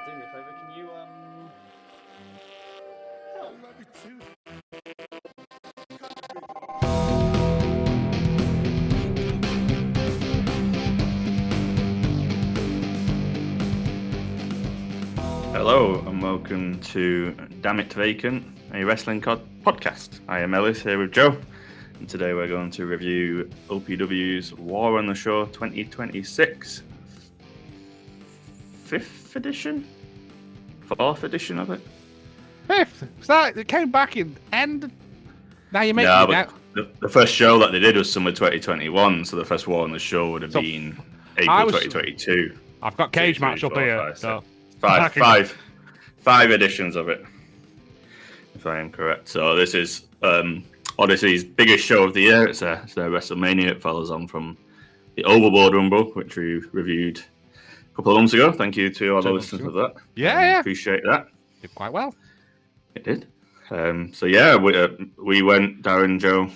do me a favour, can you help? Love you too. Hello and welcome to Damn It Vacant, a wrestling podcast. I am Ellis here with Joe, and today we're going to review OPW's War on the Shore 2026. 5th edition? 4th edition of it? 5th. So it came back in end. Now you're making No, it out. the first show that they did was summer 2021, so the first War on the Shore would have been April 2022. I've got Cage Match up here. So. Five editions of it, if I am correct. So this is Odyssey's biggest show of the year. It's a WrestleMania. It follows on from the Overboard Rumble, which we reviewed a couple of months ago. Thank you to all the listeners for that. Yeah. Appreciate that. Did quite well. It did. So yeah, we went, Darren, Joe,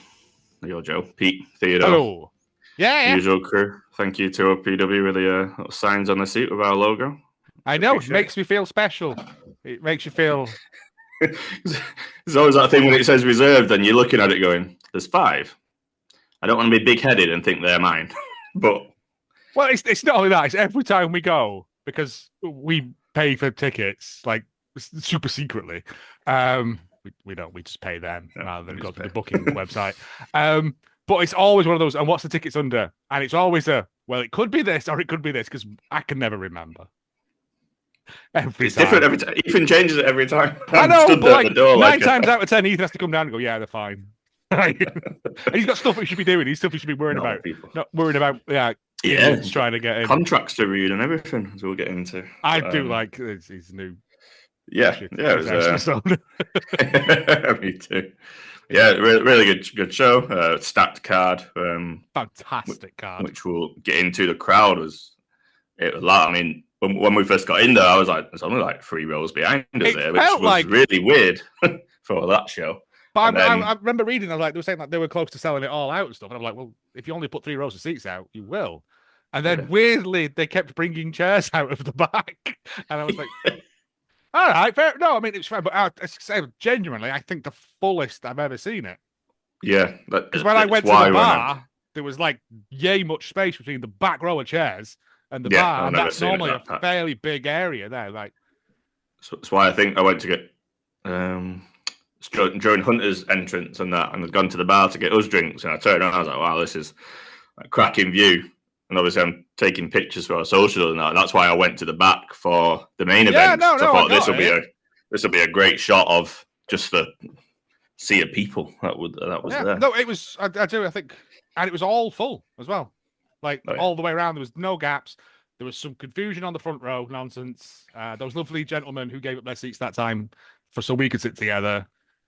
your Joe, Pete, Theodore. Hello. Yeah. Usual crew. Thank you to OPW with the little signs on the seat with our logo. I know, it makes me feel special. It makes you feel... There's always that thing when it says reserved and you're looking at it going, there's 5. I don't want to be big-headed and think they're mine. But... Well, it's not only that, it's every time we go, because we pay for tickets, like, super secretly. We don't, we just pay them rather than go to the booking website. But it's always one of those, and what's the tickets under? And it's always well, it could be this or it could be this, because I can never remember. It's different every time. Ethan changes it every time. I know, but like, 9 times out of 10, Ethan has to come down and go, yeah, they're fine. And he's got stuff he should be doing. He's stuff he should be worrying about. Not worrying about, trying to get in. Contracts to read and everything, as we'll get into. I do like his new... Yeah, it was, me too. Yeah, really good show. Stacked card. Fantastic card. Which we'll get into. The crowd was a lot. I mean, when we first got in there, I was like, there's only like 3 rows behind us there, which was really weird for that show. But I remember reading, they were saying that they were close to selling it all out and stuff. And I'm like, well, if you only put 3 rows of seats out, you will. And then weirdly, they kept bringing chairs out of the back. And I was like, all right, fair. No, I mean, it's fair. But genuinely, I think the fullest I've ever seen it. Yeah. Because when I went to the bar, there was like yay much space between the back row of chairs and the bar, and that's normally a fairly big area there. Like, so that's why I think I went to get during Hunter's entrance and that, and I'd gone to the bar to get us drinks, and I turned around, and I was like, "Wow, this is a cracking view." And obviously, I'm taking pictures for our social and that, and that's why I went to the back for the main event. I thought this will be a great shot of just the sea of people that was there. No, it was. I think, and it was all full as well. Like, all the way around, there was no gaps. There was some confusion on the front row, nonsense. Those lovely gentlemen who gave up their seats that time so we could sit together.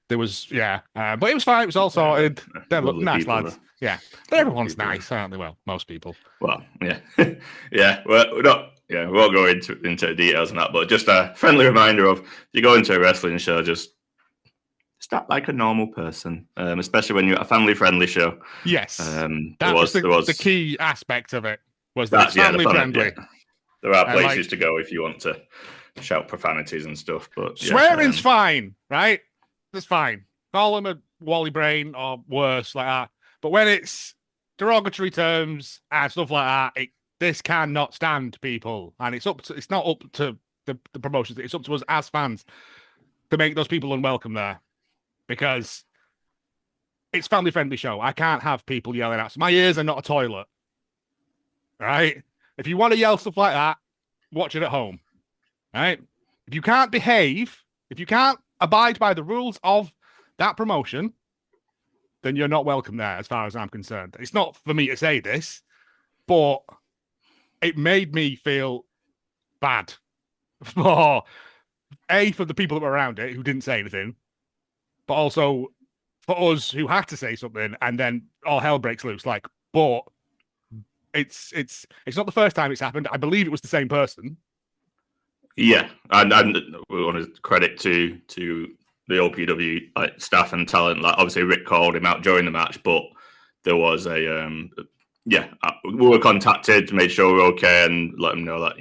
There was, but it was fine. It was all sorted. They look nice lads. Yeah, but everyone's nice, aren't they? Well, most people. Well, yeah, yeah. Well, we're not. Yeah, we won't go into details on that, but just a friendly reminder of, if you go into a wrestling show, just act like a normal person, especially when you're at a family-friendly show. Yes, that was the key aspect of it. Was that family-friendly? Yeah. There are places to go if you want to shout profanities and stuff, but swearing's fine, right? That's fine. Call them a Wally Brain or worse, like that. But when it's derogatory terms and stuff like that, this cannot stand, people. And it's not up to the promotions. It's up to us as fans to make those people unwelcome there. Because it's family-friendly show. I can't have people yelling at us. My ears are not a toilet. Right? If you want to yell stuff like that, watch it at home. Right? If you can't behave, if you can't abide by the rules of that promotion, then you're not welcome there, as far as I'm concerned. It's not for me to say this, but it made me feel bad for the people that were around it who didn't say anything, but also for us who had to say something, and then all hell breaks loose. Like, but it's not the first time it's happened. I believe it was the same person. Yeah, and we want to credit to the OPW staff and talent. Like, obviously, Rick called him out during the match, but there was a Yeah, we were contacted, made sure we're okay, and let them know that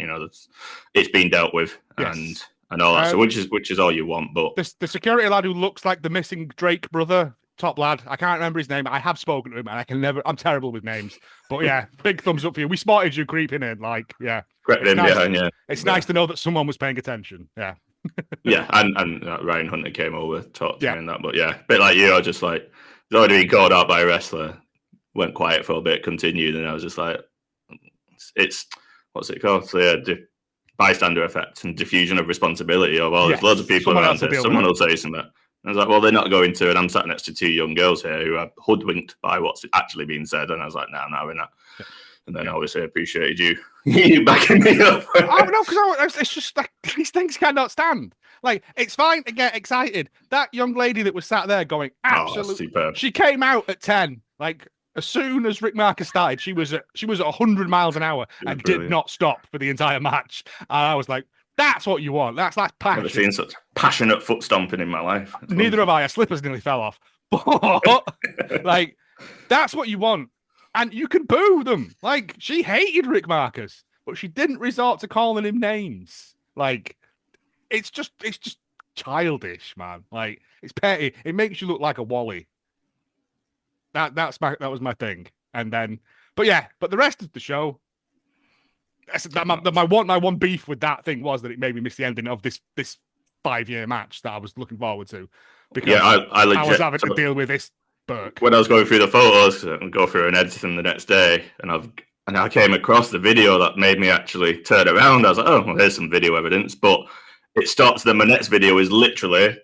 it's been dealt with, Yes. and all that. So which is all you want. But the security lad who looks like the missing Drake brother, top lad. I can't remember his name. I have spoken to him, and I can never. I'm terrible with names, but yeah, big thumbs up for you. We spotted you creeping in, like yeah. crept It's in nice. behind, yeah. It's nice to know that someone was paying attention. Yeah. Yeah, and Ryan Hunter came over, talked to Yeah. me and that. But yeah, a bit like you, I was just like, he's already been called out by a wrestler, went quiet for a bit, continued, and I was just like, it's what's it called? So yeah, bystander effect and diffusion of responsibility. Of there's loads of people Someone around else will here, deal someone with will say something. I was like, well, they're not going to, and I'm sat next to two young girls here who are hoodwinked by what's actually being said, and I was like, no, we're not. Yeah. And then obviously I appreciated you backing me up. Oh no, because it's just like these things cannot stand. Like it's fine to get excited. That young lady that was sat there going absolutely, superb. She came out at 10. Like as soon as Rick Marcus started, she was at 100 miles an hour and did not stop for the entire match. And I was like, that's what you want. That's passion. I've never seen such passionate foot stomping in my life. Neither have I. Her slippers nearly fell off. But like, that's what you want. And you can boo them. Like, she hated Rick Marcus, but she didn't resort to calling him names. Like, it's just childish, man. Like, it's petty. It makes you look like a Wally. That was my thing. And then, but the rest of the show, my one beef with that thing was that it made me miss the ending of this 5-year match that I was looking forward to, because I was having to deal with this Burke. When I was going through the photos and go through an editing the next day, and I came across the video that made me actually turn around. I was like, oh, well, here's some video evidence, but it stops. Then my next video is literally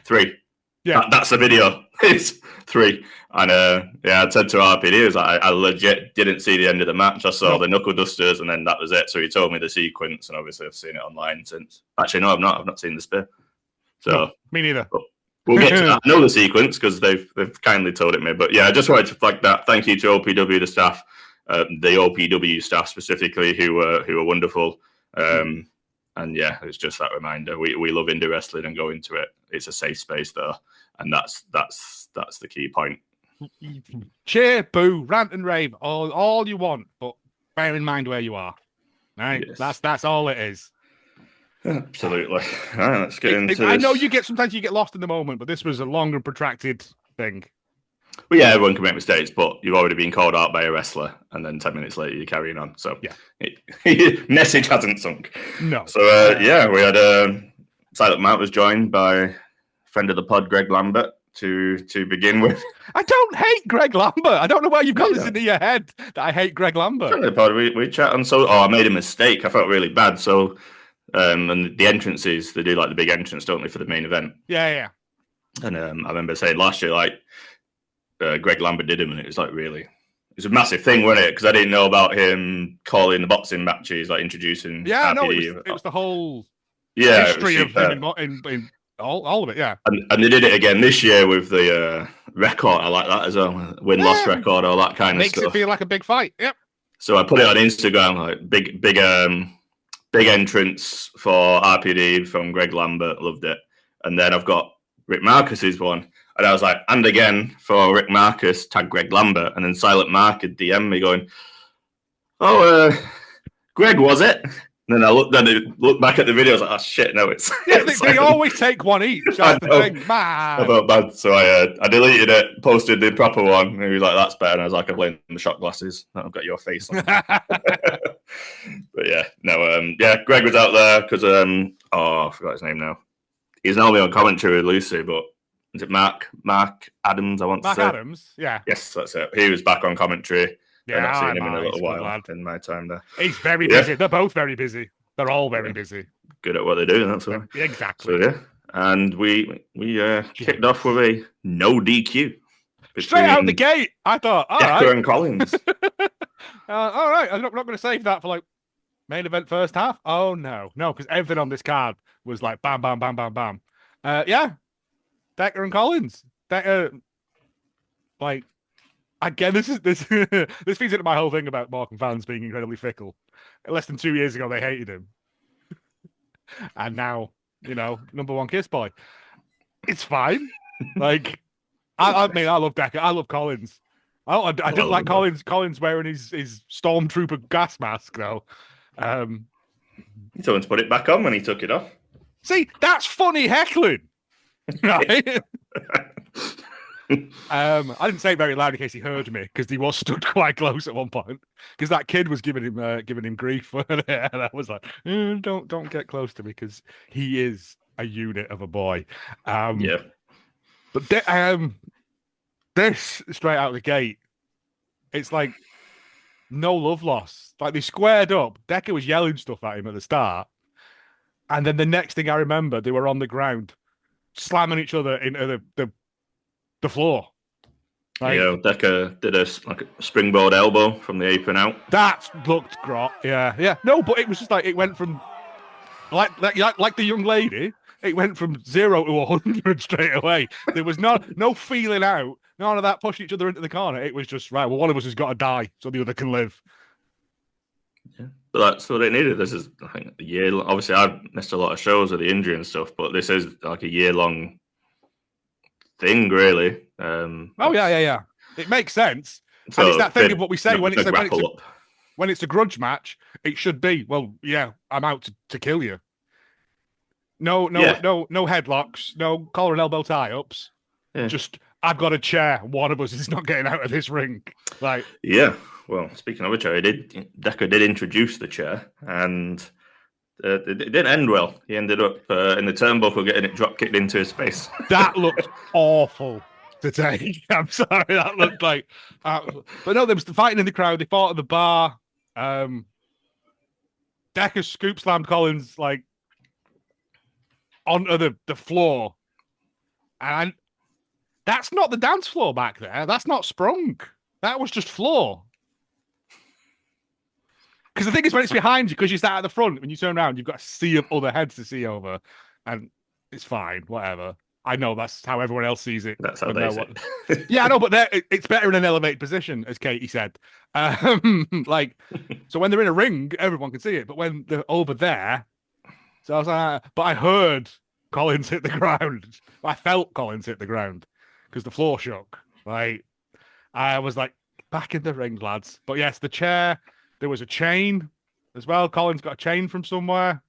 3. Yeah, that's the video. It's 3. And I said to RPD, I was like, I legit didn't see the end of the match. I saw the knuckle dusters, and then that was it. So he told me the sequence, and obviously I've seen it online since. Actually, no, I've not. I've not seen the spear. So no, me neither. We'll get to that. I know the sequence because they've kindly told it me. But yeah, I just wanted to flag that. Thank you to OPW, the staff, the OPW staff specifically, who were wonderful. And yeah, it's just that reminder. We love indie wrestling and go into it. It's a safe space though, and that's the key point. Cheer, boo, rant and rave, all you want, but bear in mind where you are. Right, yes. That's all it is. Absolutely. All right, let's get into this. I know sometimes you get lost in the moment, but this was a long and protracted thing. Well, yeah, everyone can make mistakes, but you've already been called out by a wrestler, and then 10 minutes later you're carrying on. So yeah, message hasn't sunk. No. So we had Silent Mount was joined by friend of the pod, Greg Lambert, to begin with. I don't hate Greg Lambert. I don't know why you've got this into your head that I hate Greg Lambert. Friend of the pod, we chat, and I made a mistake. I felt really bad. So. And the entrances, they do like the big entrance, don't they, for the main event? Yeah. And I remember saying last year, like, Greg Lambert did him, and it was like really, it was a massive thing, wasn't it? Because I didn't know about him calling the boxing matches, like introducing. Yeah, no, it was the whole history of him in all of it. Yeah, and they did it again this year with the record. I like that as well, win-loss record, all that kind of stuff. Makes it feel like a big fight. Yep. So I put it on Instagram, like big entrance for RPD from Greg Lambert. Loved it. And then I've got Rick Marcus's one. And I was like, and again for Rick Marcus, tag Greg Lambert. And then Silent Mark had DM me going, Greg, was it? And then I looked back at the video. I was like, oh, shit, no, it's... Yeah, they always take one each. That's the thing. I felt bad. So I deleted it, posted the proper one. And he was like, that's better. And I was like, I blame the shot glasses. I've got your face on. But yeah, no, Greg was out there because, I forgot his name now. He's normally on commentary with Lucy, but is it Mark Adams, I want to say? Mark Adams, yeah. Yes, that's it. He was back on commentary. Yeah, I've not seen him in a little while in my time there. He's very busy. They're both very busy. They're all very busy. Good at what they do, that's all. Exactly. So, yeah. And we kicked off with a no DQ. Straight out the gate, I thought, all right. Dekker and Kollins. All right, I'm not going to save that for like main event first half. Oh, no, because everything on this card was like bam, bam, bam, bam, bam. Yeah, Dekker and Kollins. Like, again, this feeds into my whole thing about Morecambe fans being incredibly fickle. Less than 2 years ago, they hated him. And now, number one kiss boy. It's fine. Like, I mean, I love Dekker. I love Kollins. Oh, I didn't like Well, Collins wearing his stormtrooper gas mask though. he told him to put it back on when he took it off. See, that's funny heckling, right? I didn't say it very loud in case he heard me because he was stood quite close at one point because that kid was giving him grief for it, and I was like, don't get close to me because he is a unit of a boy. Yeah. But this straight out of the gate, it's like no love lost. Like they squared up. Dekker was yelling stuff at him at the start, and then the next thing I remember, they were on the ground slamming each other into the floor. Like, Dekker did a springboard elbow from the apron out. That looked grot. Yeah. No, but it was just like it went from like the young lady. It went from 0 to 100 straight away. There was no feeling out, none of that pushing each other into the corner. It was just right. Well, one of us has got to die so the other can live. Yeah, but that's what it needed. This is, I think, a year. Obviously, I've missed a lot of shows with the injury and stuff, but this is like a year-long thing, really. Yeah. It makes sense. So and it's that thing of what we say when it's a grudge match. It should be, well, yeah, I'm out to kill you. No headlocks, no collar and elbow tie-ups. Yeah. Just, I've got a chair. One of us is not getting out of this ring. Like, yeah. Well, speaking of a chair, Dekker did introduce the chair, and it didn't end well. He ended up in the turnbuckle getting it drop kicked into his face. That looked awful to take. I'm sorry, that looked like. But no, there was the fighting in the crowd. They fought at the bar. Dekker scoop slammed Kollins like onto the floor, and that's not the dance floor back there. That's not sprung. That was just floor. Because the thing is, when it's behind you, because you sat at the front, when you turn around, you've got a sea of other heads to see over, and it's fine, whatever. I know that's how everyone else sees it. That's how they see it. Yeah, I know, but it's better in an elevated position, as Katie said. So when they're in a ring, everyone can see it, but when they're over there, so I was like, but I heard Kollins hit the ground. I felt Kollins hit the ground because the floor shook. Like, I was like, back in the ring, lads. But yes, the chair. There was a chain as well. Kollins got a chain from somewhere.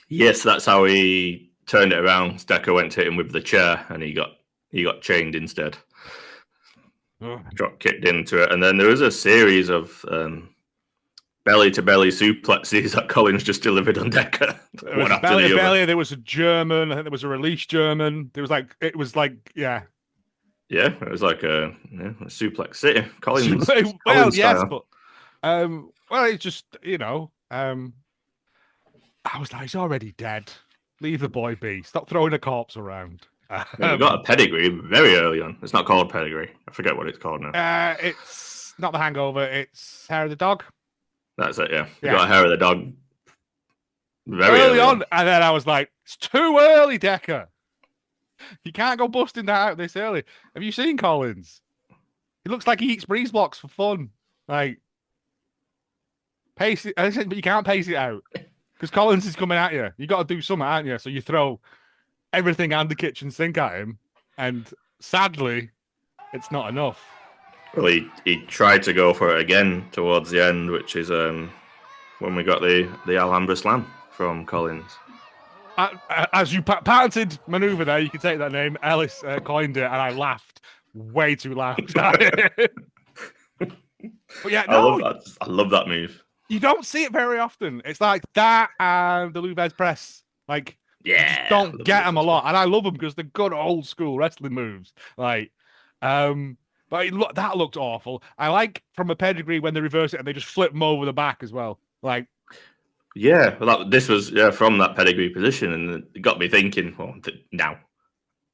Yes, that's how he turned it around. Dekker went to hit him with the chair, and he got chained instead. Drop kicked into it, and then there was a series of belly to belly suplexes that Kollins just delivered on Dekker. One after belly to belly. There was a German. I think there was a release German. It was like yeah. Yeah, it was like a suplex city. Kollins. Well, yes, but. Well, it's just, I was like, he's already dead. Leave the boy be. Stop throwing a corpse around. We got a pedigree very early on. It's not called pedigree. I forget what it's called now. It's not the Hangover. It's Hair of the Dog. That's it, yeah. We got a Hair of the Dog very early on. And then I was like, it's too early, Dekker. You can't go busting that out this early. Have you seen Kollins? He looks like he eats breeze blocks for fun. Like, pace it, but you can't pace it out because Kollins is coming at you. You got to do something, aren't you? So you throw everything and the kitchen sink at him, and sadly, it's not enough. Well, he tried to go for it again towards the end, which is when we got the Alhambra slam from Kollins. As you patented maneuver there, you can take that name. Ellis coined it, and I laughed way too loud. But yeah, no, I love that move. You don't see it very often. It's like that and the Louvez press. Like, yeah, don't get them a lot. And I love them because they're good old school wrestling moves. Like, but that looked awful. I like from a pedigree when they reverse it and they just flip them over the back as well. Like, yeah, well, this was from that pedigree position, and it got me thinking. Well, now,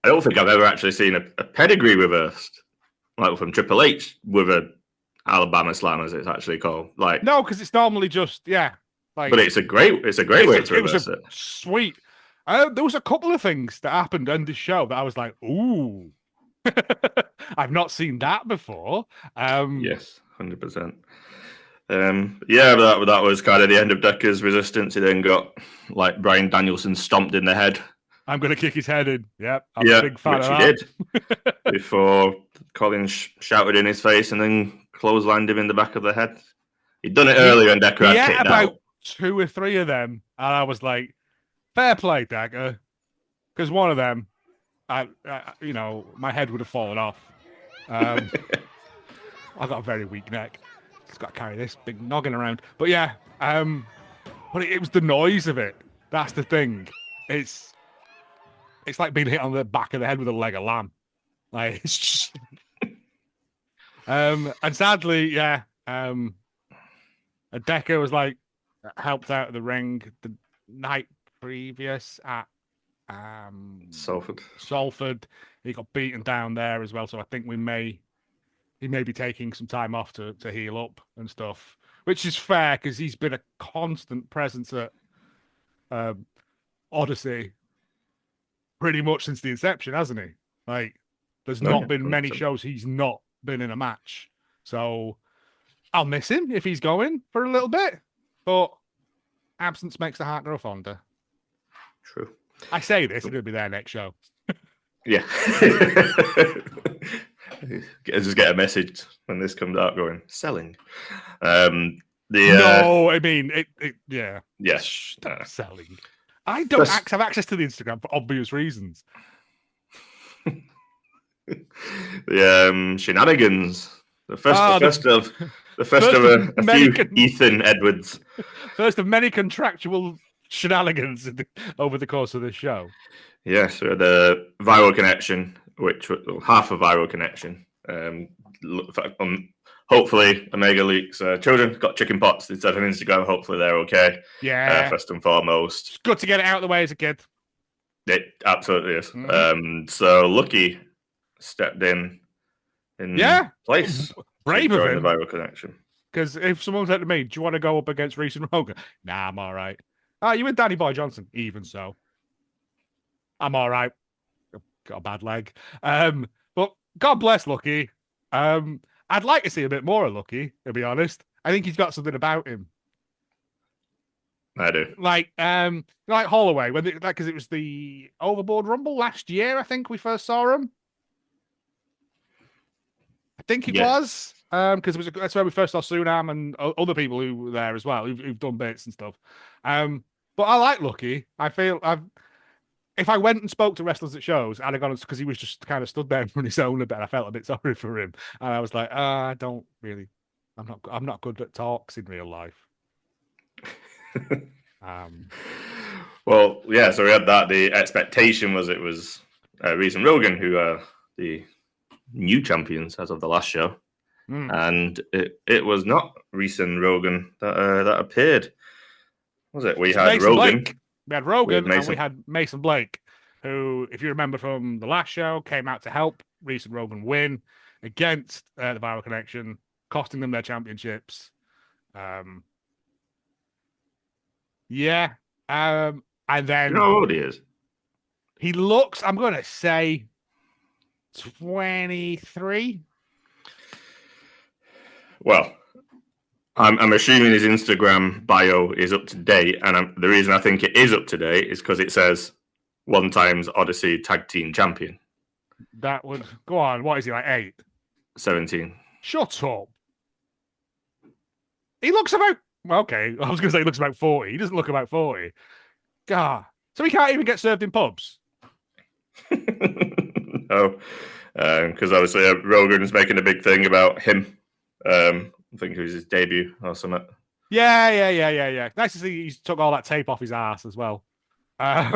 I don't think I've ever actually seen a pedigree reversed, like from Triple H with a Alabama slam, as it's actually called. Like, no, because it's normally just like, but it's a great way to reverse it. Sweet. There was a couple of things that happened on this show that I was like, ooh, I've not seen that before. Yes, 100%. Yeah, that was kind of the end of Dekker's resistance. He then got like Bryan Danielson stomped in the head I'm going to kick his head in. Yep, I'm Yeah, a big fan which of he that. did before Collins shouted in his face and then clotheslined him in the back of the head. He'd done it earlier and Dekker He had had kicked about out. 2 or 3 of them, and I was like, fair play, Dekker. Because one of them, my head would have fallen off. I've got a very weak neck. Just got to carry this big noggin around. But yeah, but it was the noise of it. That's the thing. It's like being hit on the back of the head with a leg of lamb. Like it's just. And sadly, yeah. Dekker was like helped out of the ring the night previous at Salford. He got beaten down there as well, so I think he may be taking some time off to heal up and stuff, which is fair because he's been a constant presence at Odyssey pretty much since the inception, hasn't he? Like, there's not been many shows he's not been in a match, so I'll miss him if he's going for a little bit, but absence makes the heart grow fonder. True. I say this, it'll be their next show. Yeah. Just get a message when this comes out going, selling. No, I mean, yeah. Yeah. Selling. I don't have access to the Instagram for obvious reasons. The shenanigans. The first of a few Ethan Edwards. First of many contractual shenanigans over the course of this show. Yes, we had a viral connection, which was half a viral connection. Hopefully, Omega Luke's children got chicken pox instead of Instagram. Hopefully, they're okay. Yeah. First and foremost. It's good to get it out of the way as a kid. It absolutely is. Mm-hmm. So Lucky stepped in place. Brave of him. The viral connection. Because if someone said to me, do you want to go up against Reese and Rogan? Nah, I'm all right. You and Danny Boy Johnson? Even so. I'm all right. Got a bad leg. But God bless Lucky. I'd like to see a bit more of Lucky, to be honest. I think he's got something about him. I do. Like Holloway, because it was the Overboard Rumble last year, I think we first saw him. I think it was. Because that's where we first saw Sunam and other people who were there as well, who've done bits and stuff. But I like Lucky. I feel if I went and spoke to wrestlers at shows, I'd have gone because he was just kind of stood there on his own a bit. I felt a bit sorry for him, and I was like, I don't really. I'm not good at talks in real life. Well, yeah. So we had that. The expectation was it was Reese and Rogan who are the new champions as of the last show. And it was not Reese and Rogan that appeared. Was it? We had Rogan. Blake. We had Rogan and we had Mason Blake, who, if you remember from the last show, came out to help Reese and Rogan win against the Viral Connection, costing them their championships. And then you know how old he is? He looks, I'm going to say 23. Well, I'm assuming his Instagram bio is up to date, and the reason I think it is up to date is because it says 1 times Odyssey Tag Team Champion. That would go on. What is he, like 8? 17. Shut up. He looks about okay. I was going to say he looks about 40. He doesn't look about 40. God, so he can't even get served in pubs. No, because obviously Rogan's making a big thing about him. I think it was his debut or something. Yeah. Nice to see he took all that tape off his ass as well. But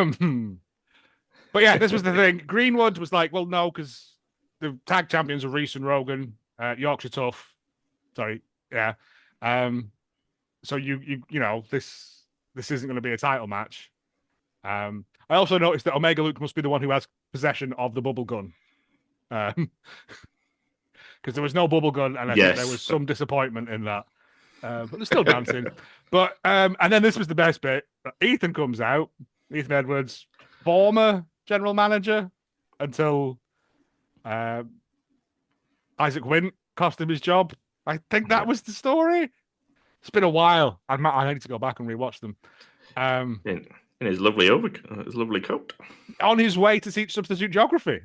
yeah, this was the thing. Greenwood was like, well, no, because the tag champions are Reese and Rogan, Yorkshire Tough. Sorry, yeah. So you know this isn't going to be a title match. I also noticed that Omega Luke must be the one who has possession of the bubble gun. Because there was no bubble gun, and I think there was some disappointment in that. But they're still dancing. But and then this was the best bit. Ethan comes out. Ethan Edwards, former general manager, until Isaac Wynn cost him his job. I think that was the story. It's been a while. I need to go back and rewatch them. in his lovely his lovely coat. On his way to teach substitute geography.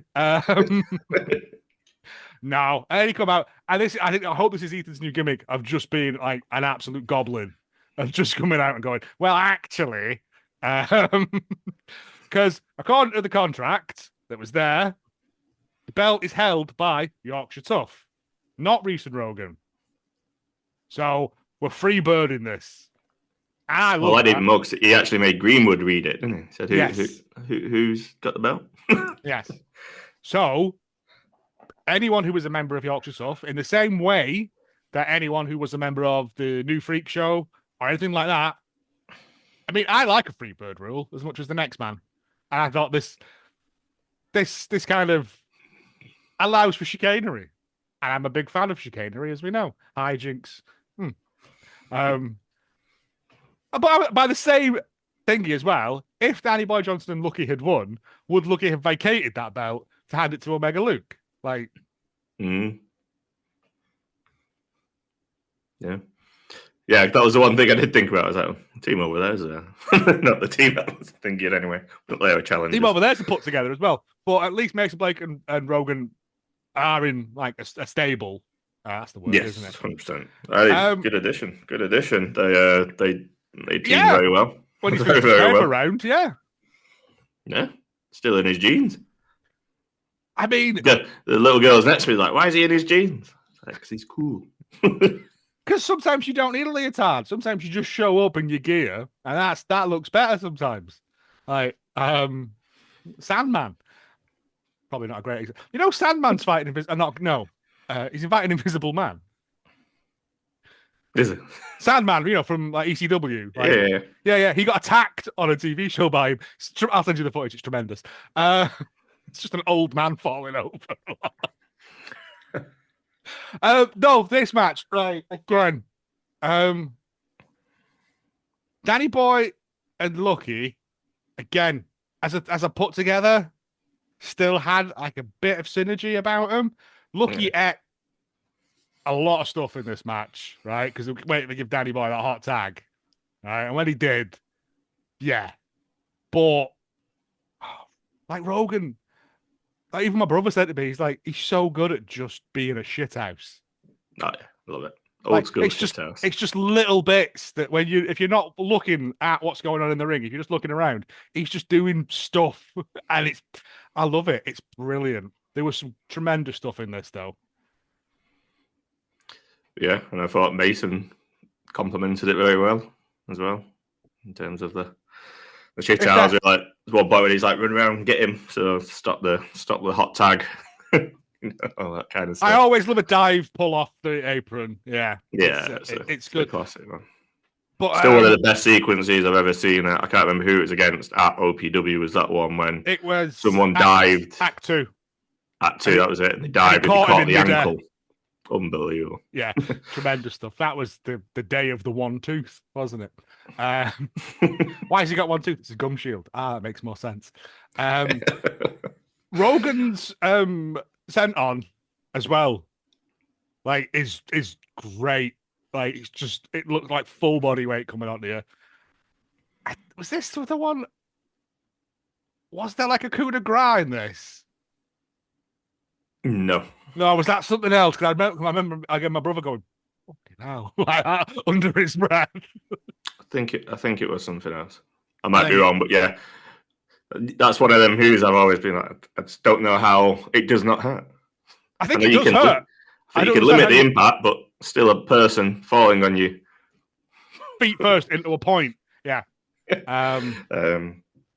No, and then he come out, and I hope this is Ethan's new gimmick of just being like an absolute goblin, of just coming out and going, well, actually, because according to the contract that was there, the belt is held by Yorkshire Tough, not Reese and Rogan. So we're freebirding this. I didn't know, because he actually made Greenwood read it, didn't he? He said, who's got the belt? Yes. So anyone who was a member of Yorkshire Tough, in the same way that anyone who was a member of the New Freak Show or anything like that, I mean, I like a free bird rule as much as the next man. And I thought this kind of allows for chicanery. And I'm a big fan of chicanery, as we know. Hijinks. But by the same thingy as well, if Danny Boy Johnson and Lucky had won, would Lucky have vacated that belt to hand it to Omega Luke? Like, yeah, that was the one thing I did think about. I was like, the team over there's not the team I was thinking anyway, but they were challengers. Team over there's to put together as well, but at least Mason Blake and Rogan are in like a stable. That's the word, isn't it? 100%. Good addition. Good addition. They team very well. When he's very around, yeah, still in his jeans. I mean, the little girl's next to me like, why is he in his jeans? Because he's cool. Because sometimes you don't need a leotard. Sometimes you just show up in your gear, and that looks better sometimes. Like Sandman, probably not a great example. You know, Sandman's fighting he's inviting Invisible Man. Is it? Sandman, from like ECW. Like, yeah. He got attacked on a TV show by him. I'll send you the footage. It's tremendous. It's just an old man falling over. No, this match, right, again. Danny Boy and Lucky, again, as a put together, still had like a bit of synergy about them. Lucky ate a lot of stuff in this match, right? Because they waiting to give Danny Boy that hot tag. Right. And when he did, but like Rogan, like even my brother said to me, he's so good at just being a shithouse. Oh yeah, love it. Old school shithouse. It's just little bits that if you're not looking at what's going on in the ring, if you're just looking around, he's just doing stuff, and I love it. It's brilliant. There was some tremendous stuff in this though. Yeah, and I thought Mason complimented it very well as well in terms of the shit hours. Like one point when he's like, run around and get him, so stop the hot tag, all that kind of stuff. I always love a dive pull off the apron. Yeah, it's good. Classic, man. But still one of the best sequences I've ever seen. I can't remember who it was against at OPW. Was that one when it was someone dived? Act 2. Act 2, that was it. And they dived and he caught the ankle. Unbelievable. Yeah, tremendous stuff. That was the day of the one tooth, wasn't it? Why has he got one tooth? It's a gum shield. That makes more sense. Rogan's sent on as well, like is great. Like it looks like full body weight coming on here. Was this the one? Was there like a coup de grace in this? No, was that something else? Because I remember again my brother going, "Fucking hell," like that under his breath. I think it was something else. I might be wrong, but yeah, that's one of them who's I've always been like, I just don't know how it does not hurt. I think it does hurt. You can limit the impact, but still a person falling on you. Feet first into a point. Yeah.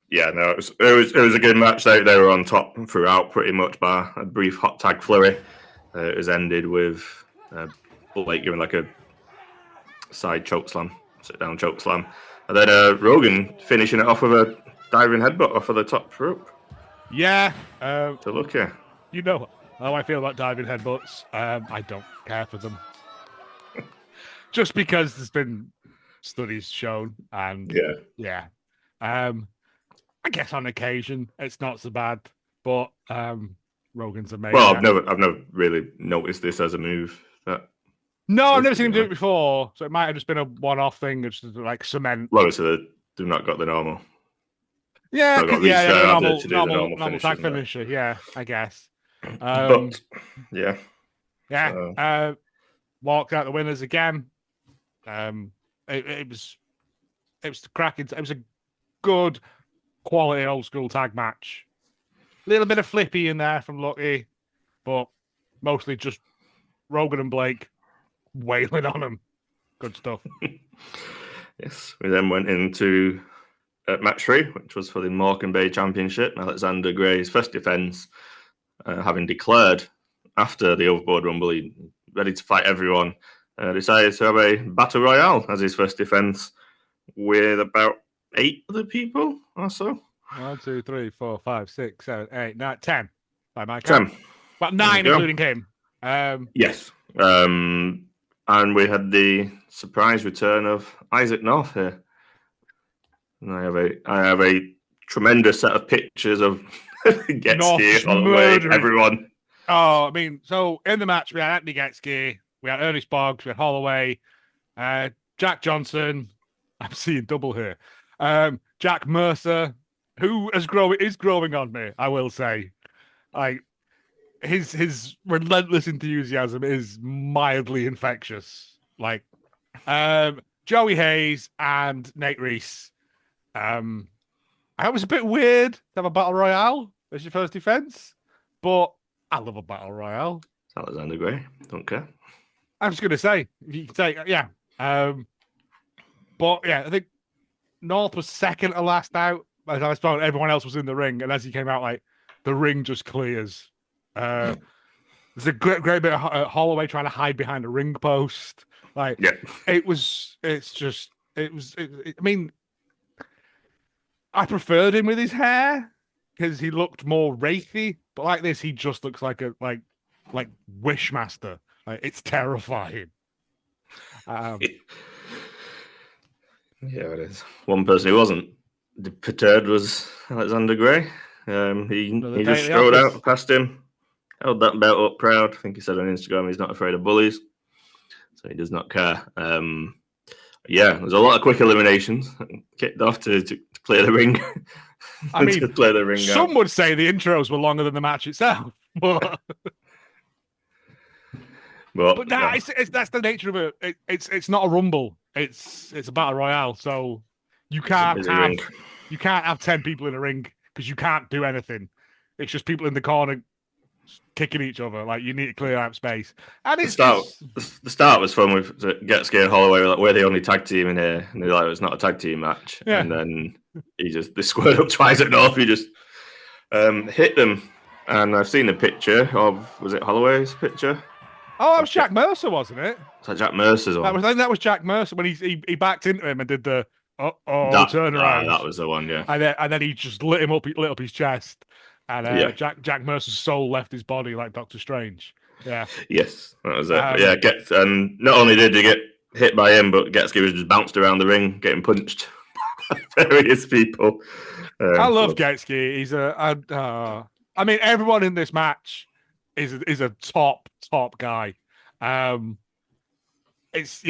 Yeah, no, it was a good match. They were on top throughout, pretty much, by a brief hot tag flurry. It was ended with Blake giving like a side sit down choke slam, and then Rogan finishing it off with a diving headbutt off of the top rope. Yeah, to look here. You know how I feel about diving headbutts. I don't care for them, just because there's been studies shown, and I guess on occasion it's not so bad, but Rogan's amazing. Well, I've never really noticed this as a move. No, I've never seen him do it before, so it might have just been a one-off thing, just like cement. Well, so they've not got the normal Yeah, So I got yeah, the restarted to do the normal normal finishes tag and that. finisher. Yeah, I guess. But yeah, Yeah. so Walked out the winners again. It was cracking. It was a good quality old school tag match. A little bit of flippy in there from Lucky, but mostly just Rogan and Blake wailing on him. Good stuff. yes, we then went into match 3, which was for the Morecambe Bay Championship. Alexander Gray's first defence, having declared after the Overboard Rumble, he ready to fight everyone, decided to have a battle royale as his first defence with about 8 other people or so. 1, 2, 3, 4, 5, 6, 7, 8, 9, 10 by my count. 10. About 9 including him. Yes. And we had the surprise return of Isaac North here. And I have a tremendous set of pictures of Getsky, Holloway, everyone. Oh, I mean, so in the match we had Anthony Getsky, we had Ernest Boggs, we had Holloway, Jack Johnson. I'm seeing double here. Jack Mercer, who is growing on me, I will say. Like his relentless enthusiasm is mildly infectious. Like Joey Hayes and Nate Reese. I was a bit weird to have a battle royale as your first defense, but I love a battle royale. It's Alexander Gray. Don't care. I'm just gonna say, if you can say, yeah. But yeah, I think North was second to last out. As I found, everyone else was in the ring, and as he came out, like the ring just clears. There's a great bit of Holloway trying to hide behind a ring post. Like, yeah. I mean, I preferred him with his hair because he looked more wraithy, but like this, he just looks like a like Wishmaster. Like, it's terrifying. Yeah, it is. One person who wasn't perturbed was Alexander Gray. He just strode out past him, held that belt up proud. I think he said on Instagram he's not afraid of bullies, so he does not care. Yeah, there's a lot of quick eliminations. Kicked off to clear the ring. I mean, to clear the ring some would say the intros were longer than the match itself, but that's the nature of it. It's not a rumble. It's a battle royale, so you can't have 10 people in a ring because you can't do anything. It's just people in the corner kicking each other. Like, you need to clear out space. And the start was fun with Getsky and Holloway. Like, we're the only tag team in here, and they're like, it's not a tag team match. Yeah. And then they squared up twice at North. He just hit them. And I've seen a picture of, was it Holloway's picture? Oh, that was Jack Mercer, wasn't it? Is that Jack Mercer's one? I think that was Jack Mercer when he backed into him and did the turnaround. That was the one, yeah. And then he just lit up his chest. And Jack Mercer's soul left his body like Doctor Strange. Yeah. Yes, that was it. And not only did he get hit by him, but Getsky was just bounced around the ring, getting punched by various people. I love Getsky. He's I mean, everyone in this match is a top guy. It's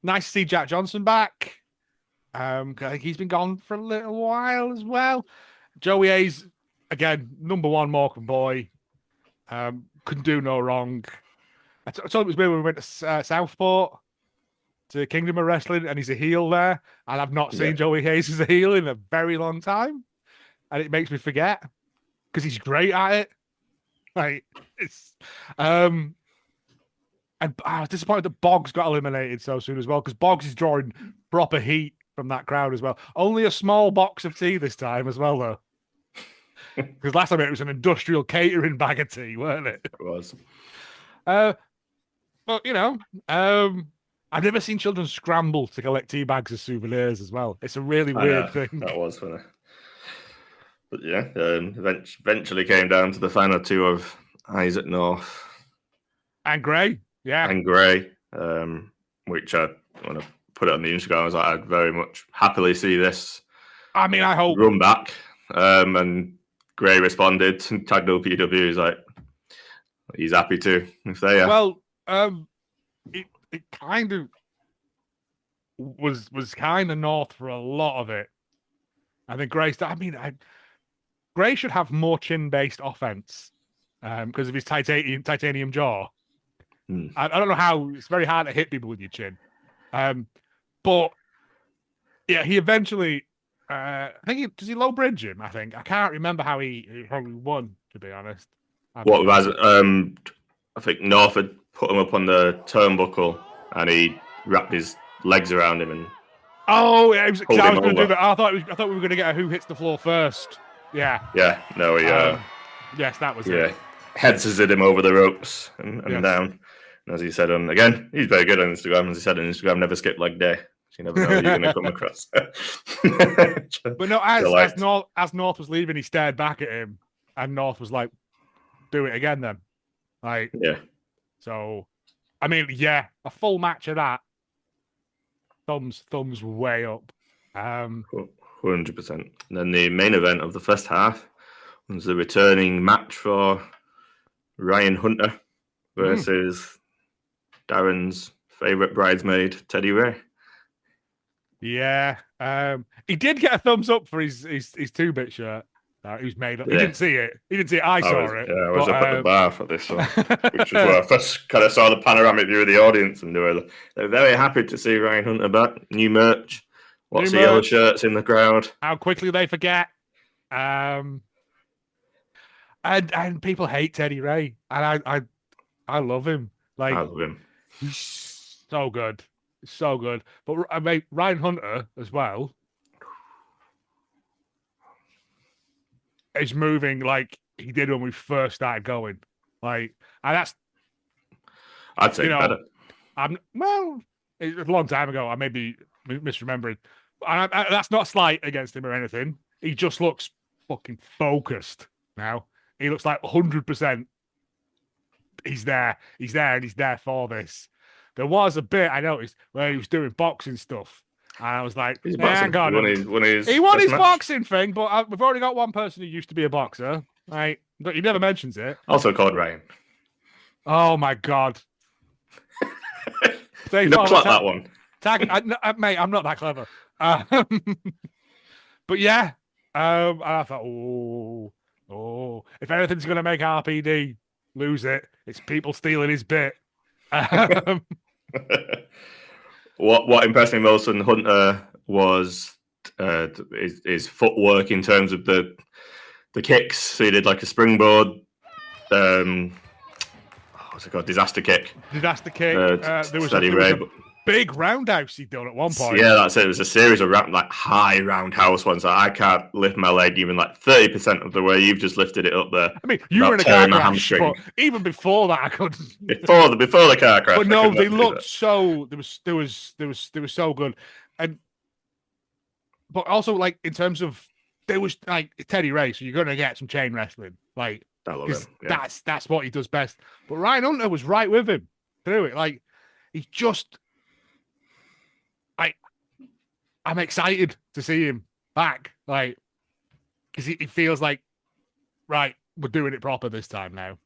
nice to see Jack Johnson back. I think he's been gone for a little while as well. Joey Hayes, again, number one Morecambe boy. Couldn't do no wrong. I told him it was weird when we went to Southport to Kingdom of Wrestling, and he's a heel there. And I've not seen Joey Hayes as a heel in a very long time. And it makes me forget because he's great at it. Like, it's and I was disappointed that Boggs got eliminated so soon as well, because Boggs is drawing proper heat from that crowd as well. Only a small box of tea this time as well, though. Because last time it was an industrial catering bag of tea, weren't it? It was. But, I've never seen children scramble to collect tea bags as souvenirs as well. It's a really weird thing. That was funny. But yeah, eventually came down to the final two of Isaac North. And Gray, yeah. And Gray, which I want to put it on the Instagram. I was like, I'd very much happily see this. I mean, I hope. Run back. And Gray responded and tagged OPW. He's like, he's happy to, if they are. Well, it kind of was kind of North for a lot of it. And then Gray, Gray should have more chin-based offense because of his titanium jaw. I don't know how. It's very hard to hit people with your chin. But yeah, he eventually. I think does he low bridge him? I think I can't remember how he probably won. To be honest, I think North had put him up on the turnbuckle and he wrapped his legs around him and. Oh, yeah, I was going to do that. I thought we were going to get a who hits the floor first. Yeah. Yeah. No. Yes, that was it. Heads him over the ropes and down. And as he said, again, he's very good on Instagram. As he said on Instagram, never skip leg day. You never know who you're going to come across. But no, as North was leaving, he stared back at him, and North was like, "Do it again, then." Like, yeah. So, I mean, yeah, a full match of that. Thumbs way up. 100%. And then the main event of the first half was the returning match for Ryan Hunter versus Darren's favourite bridesmaid, Teddy Ray. Yeah. He did get a thumbs up for his 2-bit shirt. He was made up. He didn't see it. I saw it. Yeah, I was up at the bar for this one, which is where I first kind of saw the panoramic view of the audience, and they were very happy to see Ryan Hunter back. New merch. Lots of yellow shirts in the crowd. How quickly they forget. And people hate Teddy Ray, and I love him. Like, I love him. He's so good, so good. But I mean, Ryan Hunter as well is moving like he did when we first started going. Like, and that's, I'd say better. It's a long time ago. I may be misremembering. And that's not a slight against him or anything. He just looks fucking focused now. He looks like 100%. He's there, and he's there for this. There was a bit I noticed where he was doing boxing stuff, and I was like, hang on. He won his boxing thing, but we've already got one person who used to be a boxer, right? But he never mentions it. Also called Ryan. Oh my God. Not like that one. Mate, I'm not that clever. But yeah, and I thought, if anything's going to make RPD lose it, it's people stealing his bit. What impressed me most in Hunter was his footwork in terms of the kicks. So he did like a springboard. What's it called? Disaster kick. There was a big roundhouse he'd done at one point. Yeah, that's it. It was a series of high roundhouse ones. I can't lift my leg even 30% of the way you've just lifted it up there. I mean, you were in a car crash, but even before that, I couldn't. Before the car crash. But no, they looked so. There was so good, but also like in terms of there was like Teddy Ray, so you're going to get some chain wrestling, like. I love him. Yeah. That's what he does best. But Ryan Hunter was right with him through it. Like, he's just, I'm excited to see him back. Like, because he feels like, right, we're doing it proper this time now.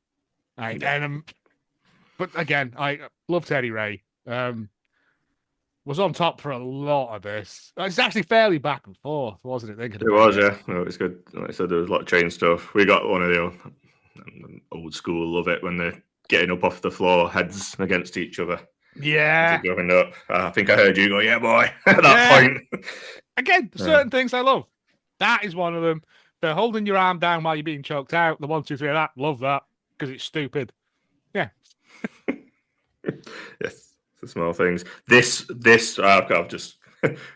Right, yeah. But again, I love Teddy Ray. Was on top for a lot of this. It's actually fairly back and forth, wasn't it? It was, yeah. No, it was good. Like I said, there was a lot of chain stuff. We got one of the old school, love it when they're getting up off the floor, heads against each other. Yeah. Going up. I think I heard you go, yeah, boy, at that point. Again, certain things I love. That is one of them. They're holding your arm down while you're being choked out. The 1, 2, 3 of that. Love that because it's stupid. Yeah. Yes. The small things. This I've just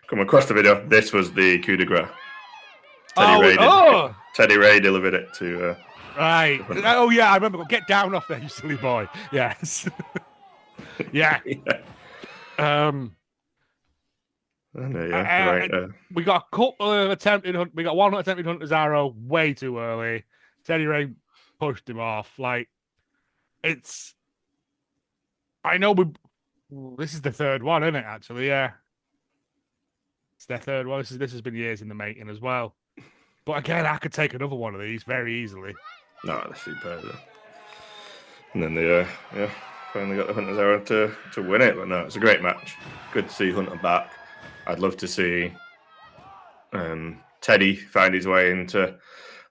come across the video. This was the coup de grace. Teddy Ray delivered it to. Right. Oh yeah, I remember. Get down off there, you silly boy. Yes. Yeah. Right. We got a couple of attempted. We got one attempted Hunter's arrow way too early. Teddy Ray pushed him off. Like, it's. I know this is the third one, isn't it? Actually, yeah. It's their third one. This has been years in the making as well. But again, I could take another one of these very easily. No, that's superb. And then they finally got the Hunter's arrow to win it. But no, it's a great match. Good to see Hunter back. I'd love to see Teddy find his way into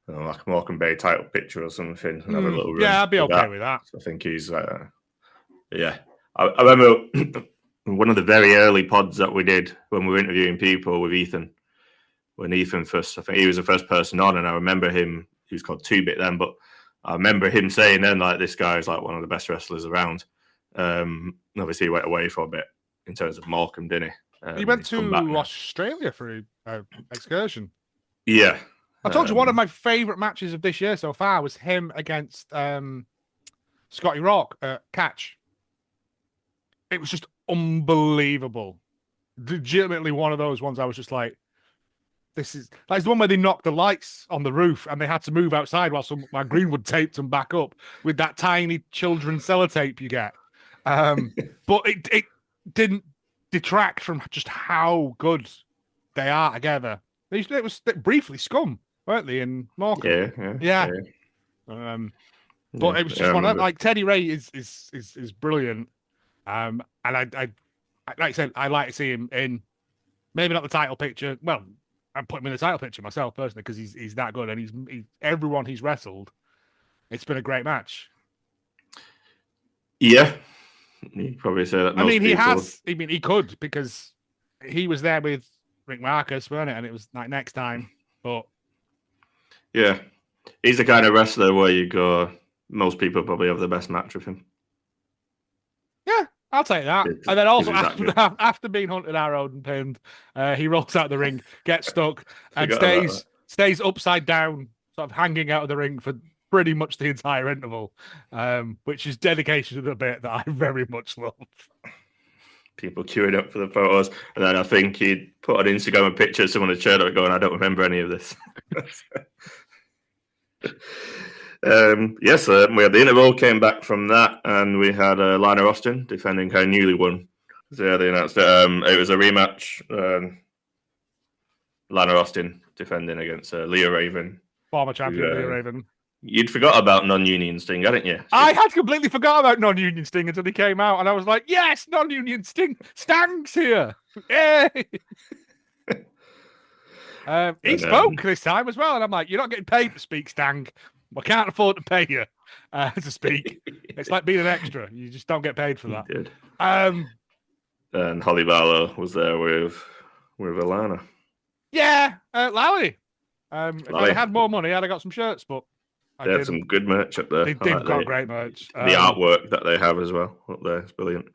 like a Morecambe Bay title picture or something and have a little run. Yeah, I'd be okay with that. So I think he's yeah. I remember one of the very early pods that we did when we were interviewing people with Ethan. When Ethan first, I think he was the first person on, and I remember him. He was called 2-Bit then, but I remember him saying then, like, this guy is like one of the best wrestlers around. Obviously, he went away for a bit in terms of Morecambe, didn't he? He went to Australia for an excursion. Yeah. I told you one of my favourite matches of this year so far was him against Scotty Rock at Catch. It was just unbelievable. Legitimately one of those ones I was just like, this is like the one where they knocked the lights on the roof and they had to move outside while my Greenwood taped them back up with that tiny children sellotape you get. But it didn't detract from just how good they are together. It was briefly scum, weren't they? In Morecambe, yeah. But it was just one of like Teddy Ray is brilliant. And I like I said, I like to see him in maybe not the title picture. Well, I'm putting him in the title picture myself personally because he's that good and he's everyone he's wrestled. It's been a great match. Yeah, you probably say that. I mean, he has. I mean, he could because he was there with Rick Marcus, weren't it? And it was like next time. But yeah, he's the kind of wrestler where you go. Most people probably have the best match with him. Yeah, I'll take that. And then also after being hunted, arrowed, and pinned, he rolls out the ring, gets stuck, and stays upside down, sort of hanging out of the ring for pretty much the entire interval, which is dedication to the bit that I very much love. People queuing up for the photos, and then I think he'd put on Instagram a picture of someone in a chair that going, I don't remember any of this. Yes, we had the interval, came back from that, and we had Lana Austin defending her newly won. So yeah, they announced it. It was a rematch. Lana Austin defending against Leah Raven. Former champion Leah Raven. You'd forgot about non-union Sting, hadn't you? I had completely forgot about non-union Sting until he came out, and I was like, yes, non-union Sting. Stang's here. Yay! He spoke this time as well, and I'm like, you're not getting paid to speak, Stang. I can't afford to pay you to speak. It's like being an extra. You just don't get paid for that. He did. And Holly Barlow was there with Alana. Yeah, Lally. If I had more money, I'd have got some shirts, but they had some good merch up there. They've got great merch. The artwork that they have as well up there is brilliant.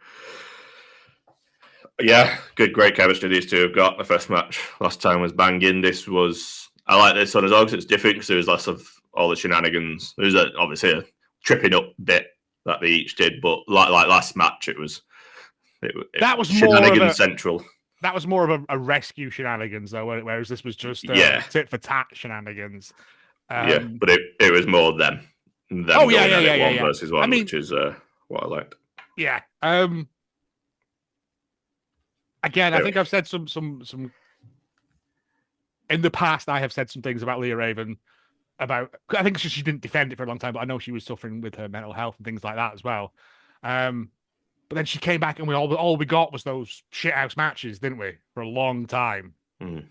Yeah, great chemistry these two have got. The first match last time was banging. I like this one as well because it's different because there was less of all the shenanigans. There was obviously a tripping up bit that they each did, but like last match, it was shenanigans central. That was more of a rescue shenanigans though, whereas this was just tit for tat shenanigans. Yeah, but it was more them. One versus one, which is what I liked. Yeah. Again, I think I've said some. In the past, I have said some things about Leah Raven. I think she didn't defend it for a long time, but I know she was suffering with her mental health and things like that as well. But then she came back, and all we got was those shithouse matches, didn't we? For a long time. Mm.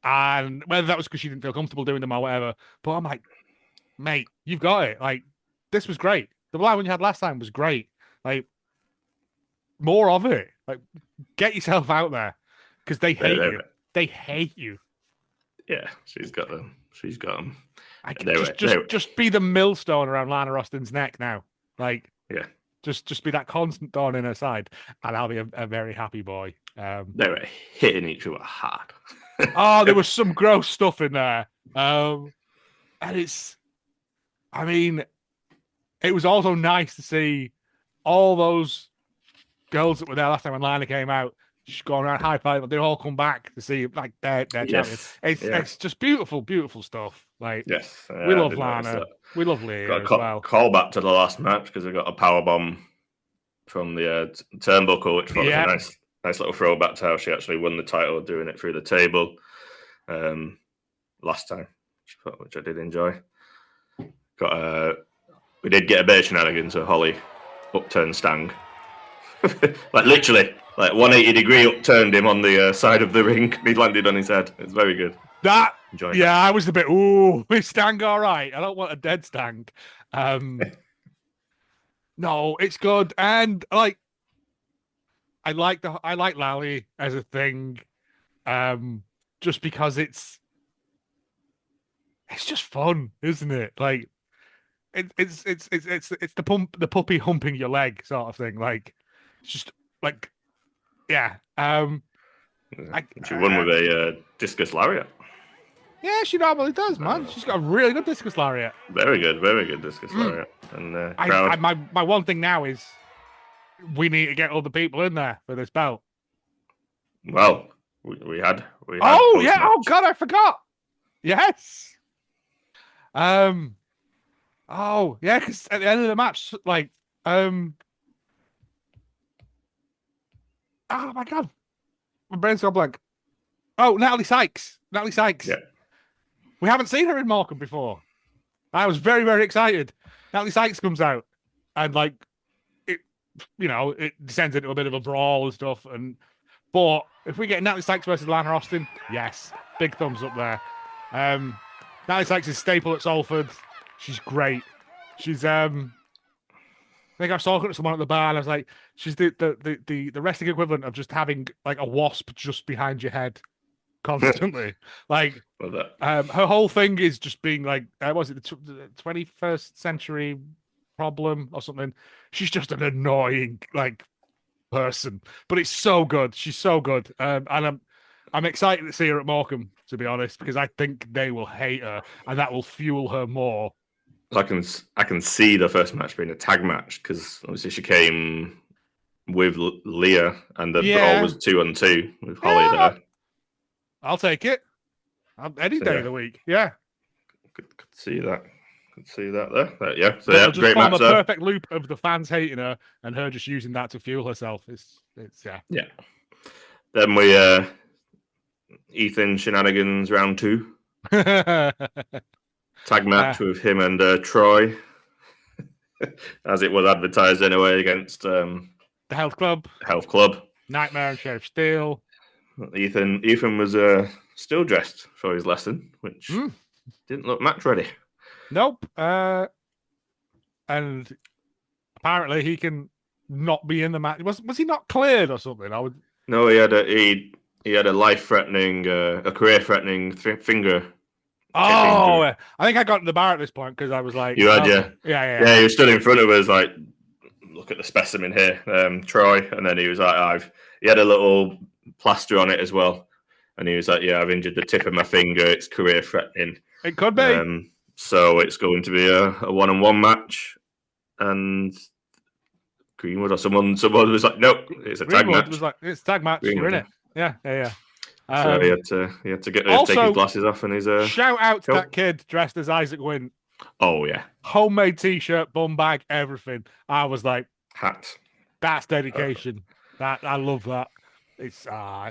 And whether that was because she didn't feel comfortable doing them or whatever, but I'm like, mate, you've got it. Like, this was great. The live one you had last time was great. Like, more of it. Like, get yourself out there because they hate you. They hate you. Yeah, she's got them. Just be the millstone around Lana Austin's neck now. Like, yeah. Just be that constant thorn in her side, and I'll be a very happy boy. They were hitting each other hard. There was some gross stuff in there. And it was also nice to see all those girls that were there last time when Lana came out, just going around high five, but they all come back to see like their champions. It's just beautiful, beautiful stuff. Like, yes, we love Lana. We love Leah as well. Call back to the last match because we got a power bomb from the turnbuckle, which was a nice little throwback to how she actually won the title, doing it through the table last time, which I did enjoy. We did get a bit of shenanigans, so Holly upturned Stang. Like literally, like 180 degree upturned him on the side of the ring. He landed on his head. It's very good. That Enjoying yeah, I was a bit. Ooh, is Stang all right? I don't want a dead Stang. No, it's good, and like I like Lally as a thing, just because it's just fun, isn't it? Like it's the puppy humping your leg sort of thing. Like it's just like yeah. She won with a discus lariat. Yeah, she normally does, man. She's got a really good discus lariat. Very good discus lariat. And My one thing now is we need to get other people in there for this belt. Well, we had. Oh yeah! Oh god, I forgot. Yes. Oh yeah, because at the end of the match, like, oh my god, my brain's gone blank. Oh, Natalie Sykes. Yeah. We haven't seen her in Morecambe before. I was very, very excited. Natalie Sykes comes out and like it descends into a bit of a brawl and stuff. But if we get Natalie Sykes versus Lana Austin, yes, big thumbs up there. Natalie Sykes is staple at Salford. She's great. She's I think I was talking to someone at the bar and I was like, she's the wrestling equivalent of just having like a wasp just behind your head constantly. Like her whole thing is just being like, was it the 21st century problem or something? She's just an annoying like person, but it's so good. She's so good, and I'm excited to see her at Morecambe, to be honest, because I think they will hate her, and that will fuel her more. I can see the first match being a tag match because obviously she came with Leah, and the brawl was 2-on-2 with Holly there. I'll take it. Any day of the week. Yeah. Could see that. Could see that there. Yeah. So just great form match a there. perfect loop of the fans hating her and her just using that to fuel herself. It's yeah. Yeah. Then we Ethan Shenanigans round 2. Tag match with him and Troy, as it was advertised anyway, against the Health Club. Nightmare and Sheriff Steele. Ethan was still dressed for his lesson, which didn't look match ready. Nope. And apparently he can not be in the match. Was he not cleared or something? No, he had a life-threatening, a career-threatening finger. Oh, I think I got to the bar at this point because I was like, you had yeah. He was stood in front of us like, look at the specimen here, Troy, and then he was like, he had a little plaster on it as well, and he was like, yeah, I've injured the tip of my finger. It's career-threatening. It could be. So it's going to be a one-on-one match, and Greenwood or someone was like, nope, it's a tag match. Was like, it's a tag match. Greenwood, you're in it. Yeah. So he had to take his glasses off and his shout out to that kid dressed as Isaac Wint. Oh yeah, homemade t-shirt, bum bag, everything. I was like, hat. That's dedication. That I love that. It's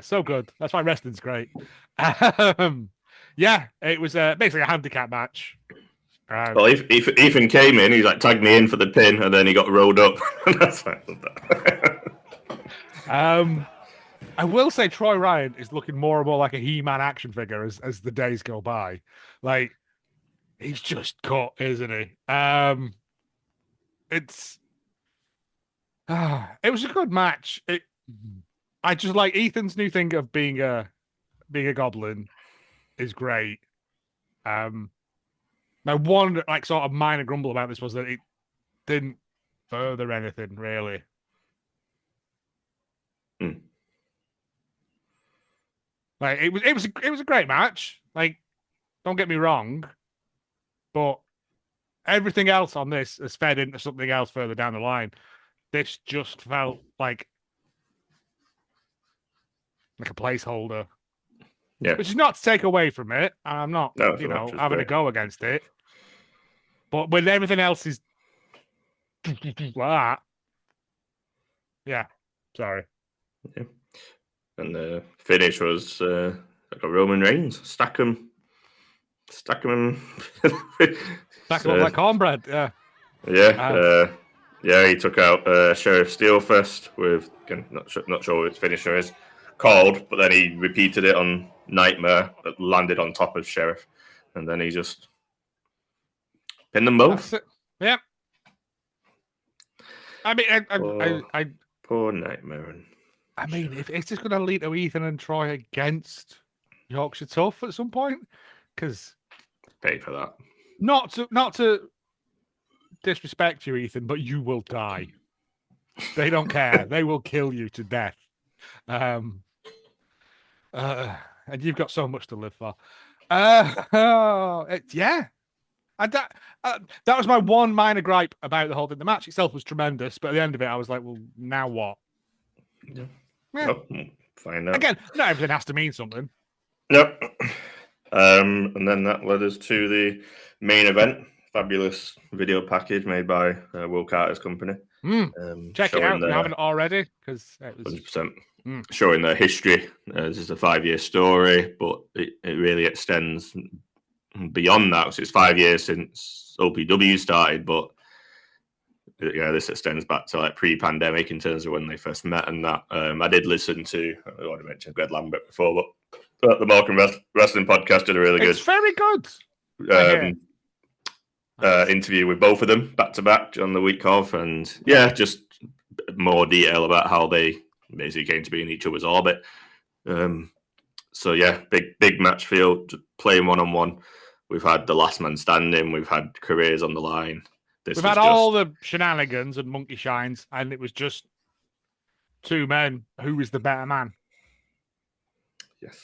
so good. That's why wrestling's great. Yeah, it was basically a handicap match. Well, Ethan came in, he's like tagged me in for the pin, and then he got rolled up. That's like, I will say Troy Ryan is looking more and more like a He-Man action figure as the days go by. Like he's just cut, isn't he? It was a good match. I just like Ethan's new thing of being a goblin is great. My one like sort of minor grumble about this was that it didn't further anything really. Like it was a great match. Like, don't get me wrong, but everything else on this has fed into something else further down the line. This just felt like a placeholder. Yeah. Which is not to take away from it. I'm not, having a go against it. But when everything else is like that, yeah, sorry. Yeah. And the finish was like a Roman Reigns. Stack them. Stack them like cornbread, yeah. Yeah. He took out Sheriff Steele first with, again, not sure what his finisher is. called, but then he repeated it on Nightmare, that landed on top of Sheriff, and then he just pinned them both. Yeah. I mean, poor Nightmare. I mean, if it's just going to lead to Ethan and Troy against Yorkshire Tough at some point, because pay for that. Not to disrespect you, Ethan, but you will die. They don't care. They will kill you to death. And you've got so much to live for. Yeah. That was my one minor gripe about the whole thing. The match itself was tremendous, but at the end of it, I was like, well, now what? Yeah. Well, find out. Again, not everything has to mean something. Nope. And then that led us to the main event. Fabulous video package made by Will Carter's company. Check it out if you haven't already, because it was 100%. Showing their history. This is a 5-year story, but it really extends beyond that. So it's 5 years since OPW started, but this extends back to like pre-pandemic in terms of when they first met and that. I did listen to, I already mentioned Greg Lambert before, but the Mark and Wrestling podcast did a really good. It's very good. Interview with both of them back to back on the week of, and just more detail about how they basically came to be in each other's orbit. Big match field, playing 1-on-1. We've had the last man standing. We've had careers on the line. We've had all the shenanigans and monkey shines, and it was just two men. Who is the better man? Yes,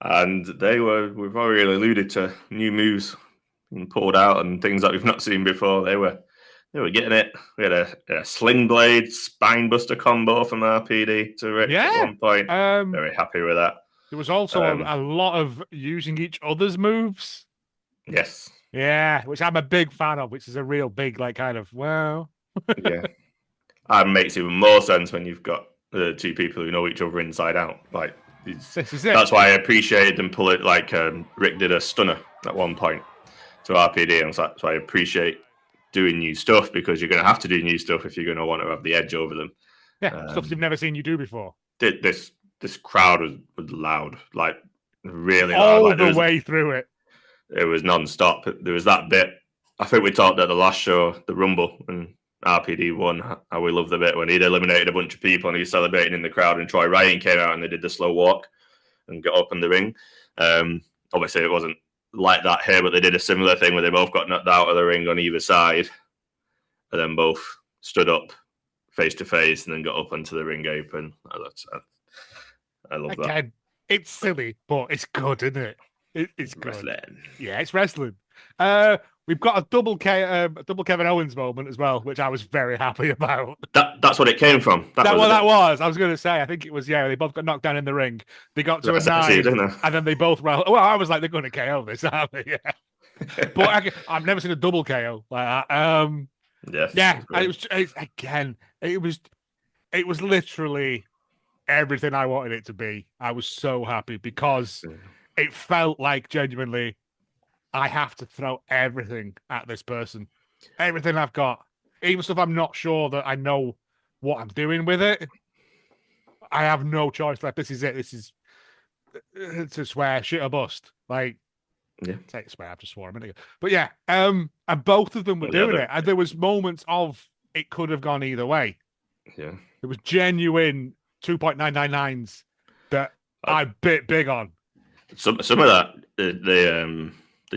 and we've already alluded to new moves and pulled out and things that we've not seen before. They were getting it. We had a sling blade spine buster combo from RPD to Rick at one point. Very happy with that. There was also a lot of using each other's moves. Yes. Yeah, which I'm a big fan of, which is a real big, wow. Yeah. And makes even more sense when you've got the two people who know each other inside out. This is it. That's why I appreciated them pull it Rick did a stunner at one point to RPD, and that's why I appreciate doing new stuff, because you're going to have to do new stuff if you're going to want to have the edge over them. Yeah, stuff you've never seen you do before. This crowd was loud, really all loud. The way through it. It was non-stop. There was that bit. I think we talked at the last show, the Rumble, and RPD won. How we loved the bit when he'd eliminated a bunch of people and he was celebrating in the crowd, and Troy Ryan came out and they did the slow walk and got up in the ring. Obviously, it wasn't like that here, but they did a similar thing where they both got knocked out of the ring on either side, and then both stood up face to face and then got up onto the ring apron. I love that. It's silly, but it's good, isn't it? It's good. Wrestling. Yeah, it's wrestling. We've got a double Kevin Owens moment as well, which I was very happy about. That's what it came from. That was. I was going to say, I think it was, they both got knocked down in the ring. They got to a 9, and then they both ran. Well, I was like, they're going to KO this, aren't they? Yeah. But I've never seen a double KO like that. Yes. Yeah, it was literally everything I wanted it to be. I was so happy because it felt like genuinely I have to throw everything at this person. Everything I've got. Even stuff I'm not sure that I know what I'm doing with it. I have no choice. This is it. This is to swear, shit or bust. Take a swear, I've just swore a minute ago. But yeah, and both of them were doing it. And there was moments of it could have gone either way. Yeah. It was genuine 2.999s that I bit big on. Some of that, the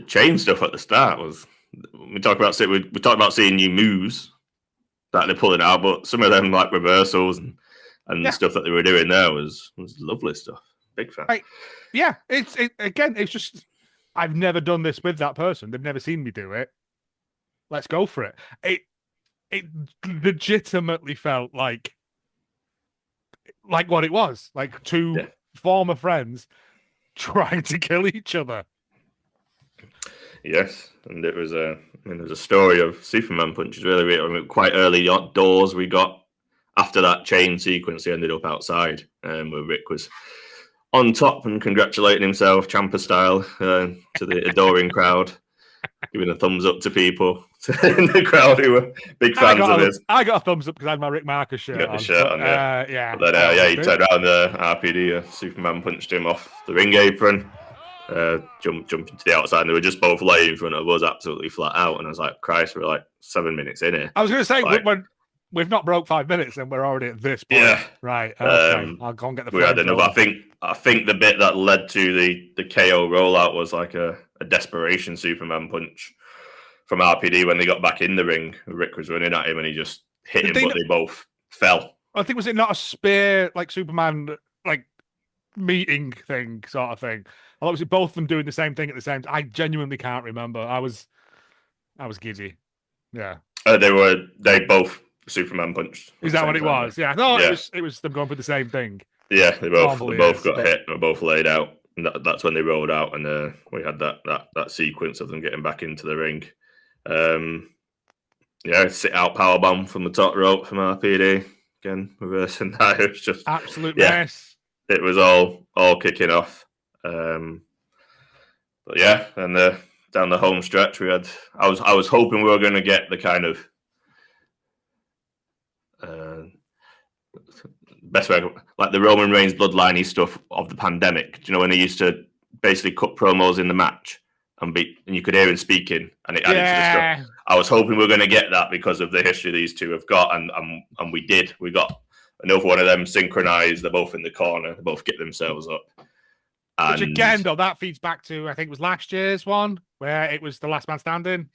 chain stuff at the start was. We talk about seeing new moves that they're pulling out, but some of them reversals and the stuff that they were doing there was lovely stuff. Big fan. It's just I've never done this with that person. They've never seen me do it. Let's go for it. It legitimately felt like what it was, two former friends trying to kill each other. Yes, and it was there's a story of Superman punches really quite early doors we got after that chain sequence. He ended up outside where Rick was on top and congratulating himself, Ciampa style, to the adoring crowd. giving a thumbs up to people in the crowd who were big fans of his. I got a thumbs up because I had my Rick Markus shirt on. Yeah. But then, he turned around RPD, Superman punched him off the ring apron, jumping to the outside, and they were just both laying in front of us, absolutely flat out. And I was like, Christ, we're like 7 minutes in here. I was going to say, we've not broke 5 minutes and we're already at this point. Yeah. Right. Okay. I'll go and get the we had another. I think the bit that led to the KO rollout was like a desperation Superman punch from RPD when they got back in the ring. Rick was running at him and he just hit him, but they both fell. I think, was it not a spear, like Superman, like meeting thing sort of thing? I thought, was it both of them doing the same thing at the same time? I genuinely can't remember. I was giddy. Yeah. They both Superman punched. Is that what it was? Yeah. No, yeah. It was them going for the same thing. Yeah, they both got hit. They were both laid out. And that's when they rolled out, and we had that sequence of them getting back into the ring. Sit out powerbomb from the top rope from RPD. Again, reversing that. It was just absolute mess. It was all kicking off. But yeah, and down the home stretch, we had. I was hoping we were going to get the kind of best way, like the Roman Reigns bloodliney stuff of the pandemic. Do you know when they used to basically cut promos in the match and you could hear him speaking and it added to the stuff? I was hoping we were going to get that because of the history these two have got, and we did. We got another one of them synchronized. They're both in the corner. They both get themselves up. Which again, though, that feeds back to, I think it was last year's one where it was the last man standing.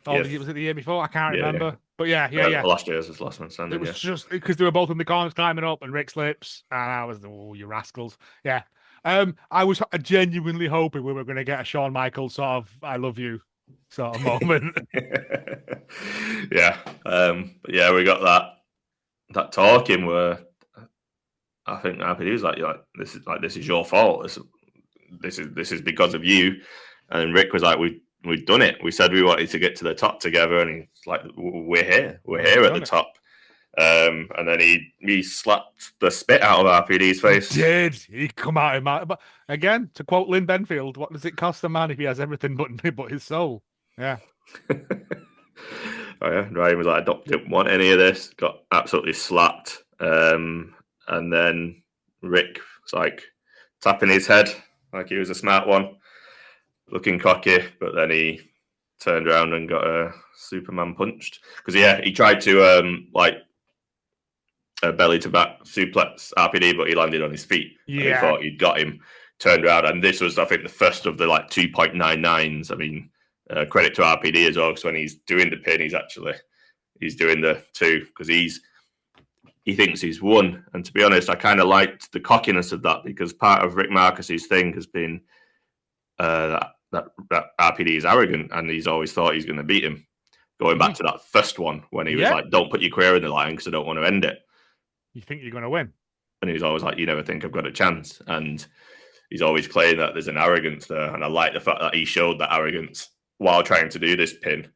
Or was it the year before? I can't remember. Yeah. But yeah. Last year's was last man standing. It was just because they were both in the corners climbing up, and Rick slips, and I was, you rascals. Yeah. I was genuinely hoping we were going to get a Shawn Michaels sort of "I love you" sort of moment. Yeah. We got that talking where I think RPD was like this is your fault. This is because of you, and Rick was like, We've done it. We said we wanted to get to the top together, and he's like, "We're here. We're here at the top." And then he slapped the spit out of RPD's face. He did. He come out of him. But again, to quote Lynn Benfield, what does it cost a man if he has everything but his soul? Yeah. Ryan was like, I didn't want any of this. Got absolutely slapped. And then Rick was like tapping his head like he was a smart one, looking cocky, but then he turned around and got a Superman punched. Because, he tried to, a belly to back suplex RPD, but he landed on his feet. Yeah. And he thought he'd got him, turned around. And this was, I think, the first of the 2.99s. I mean, credit to RPD as well, because when he's doing the pin, he's doing the 2, because he thinks he's won. And to be honest, I kind of liked the cockiness of that, because part of Rick Marcus's thing has been that RPD is arrogant, and he's always thought he's going to beat him. Going back to that first one when he was like, "Don't put your career in the line because I don't want to end it." You think you're going to win, and he's always like, "You never think I've got a chance." And he's always claiming that there's an arrogance there, and I like the fact that he showed that arrogance while trying to do this pin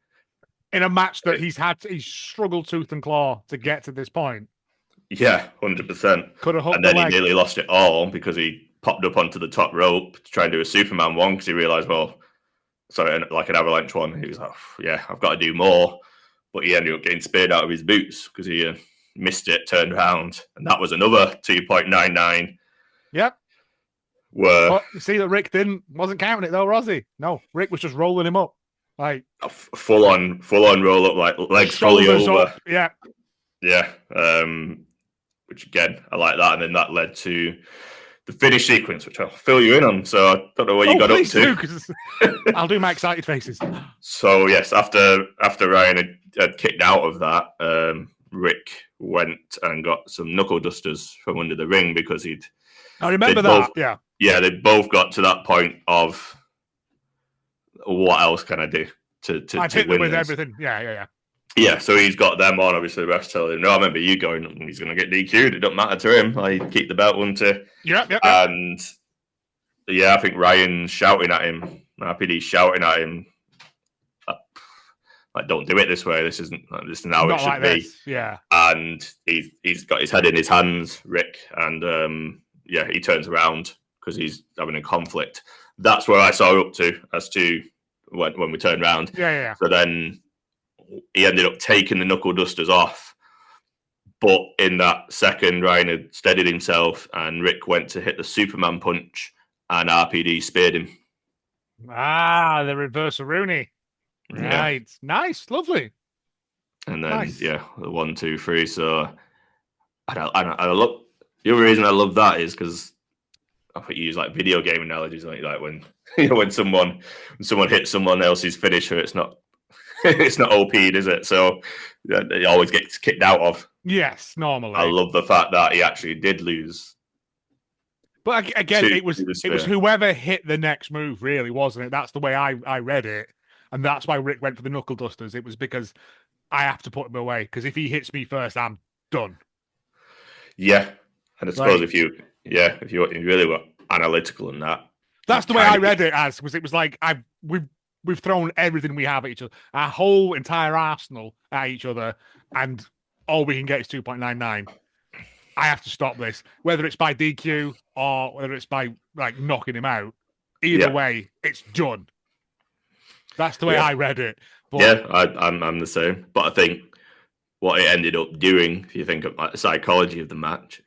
in a match that he's struggled tooth and claw to get to this point. Yeah, 100%. Could have hooked and then he nearly lost it all because he popped up onto the top rope to try and do a Superman one because he realised, like an avalanche one. He was like, I've got to do more. But he ended up getting speared out of his boots because he missed it, turned around. And that was another 2.99. Yep. Well, you see that Rick wasn't counting it though, was he? No, Rick was just rolling him up. Like a full on roll up, like legs fully over. Up. Yeah. Yeah. Which again, I like that. And then that led to the finish sequence, which I'll fill you in on. So I don't know what you got up to. I'll do my excited faces. So yes, after Ryan had kicked out of that, Rick went and got some knuckle dusters from under the ring because I remember that. Yeah, they both got to that point of what else can I do to hit win them with this? Everything. Yeah. Yeah, so he's got them on. Obviously, the ref's telling him, "No, I remember you going. He's going to get DQ'd. It don't matter to him. Like, keep the belt, won't he?" Yeah. And I think Ryan's shouting at him. RPD's shouting at him, like, "Don't do it this way. This isn't how Not it should like be." This. Yeah. And he's got his head in his hands, Rick, and he turns around because he's having a conflict. That's where I saw up to as to when we turned round. Yeah. So then he ended up taking the knuckle dusters off. But in that second, Ryan had steadied himself, and Rick went to hit the Superman punch, and RPD speared him. Ah, the reverse Rooney. Right. Yeah. Nice. Lovely. And then, the 1, 2, 3. So I love the other reason I love that is because I think you use like video game analogies, like when when someone hits someone else's finisher, it's not OP'd, is it? So it always gets kicked out of. Yes, normally. I love the fact that he actually did lose. But again, it was whoever hit the next move, really, wasn't it? That's the way I read it, and that's why Rick went for the knuckle dusters. It was because I have to put him away, because if he hits me first, I'm done. Yeah, and I suppose if you really were analytical in that, that's the way I read it as. It was like we've thrown everything we have at each other, our whole entire arsenal at each other, and all we can get is 2.99. I have to stop this, whether it's by DQ or whether it's by like knocking him out. Either way, it's done. That's the way I read it. But, I'm the same. But I think what it ended up doing, if you think of like the psychology of the match,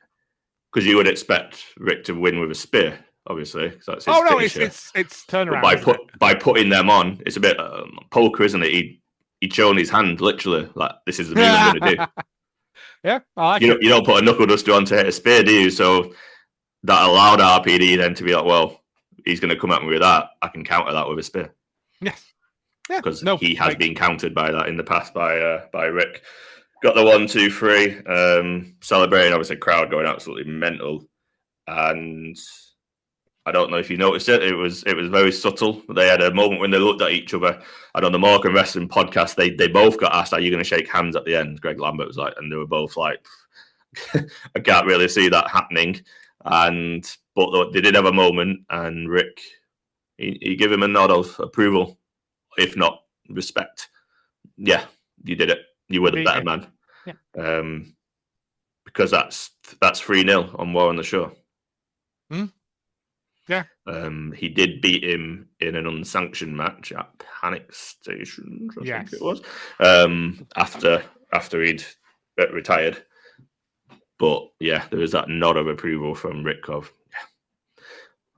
because you would expect Rick to win with a spear, obviously. That's his finisher. It's turnaround. By putting them on, it's a bit poker, isn't it? He'd shown his hand literally, like this is the move I'm going to do. Yeah, I like you don't put a knuckle duster on to hit a spear, do you? So that allowed RPD then to be like, well, he's going to come at me with that. I can counter that with a spear. Yes. Because he has been countered by that in the past by Rick. Got the 1, 2, 3. Celebrating, obviously, crowd going absolutely mental. And I don't know if you noticed it. It was very subtle. They had a moment when they looked at each other. And on the Mark and Wrestling podcast, they both got asked, "Are you going to shake hands at the end?" Greg Lambert was like, and they were both like, "I can't really see that happening." But they did have a moment, and Rick he gave him a nod of approval, if not respect. Yeah, you did it. You were the better man. Yeah. Because that's 3-0 on War on the Show. Yeah. He did beat him in an unsanctioned match at Panic Station, I think it was. After he'd retired. But yeah, there was that nod of approval from Rick of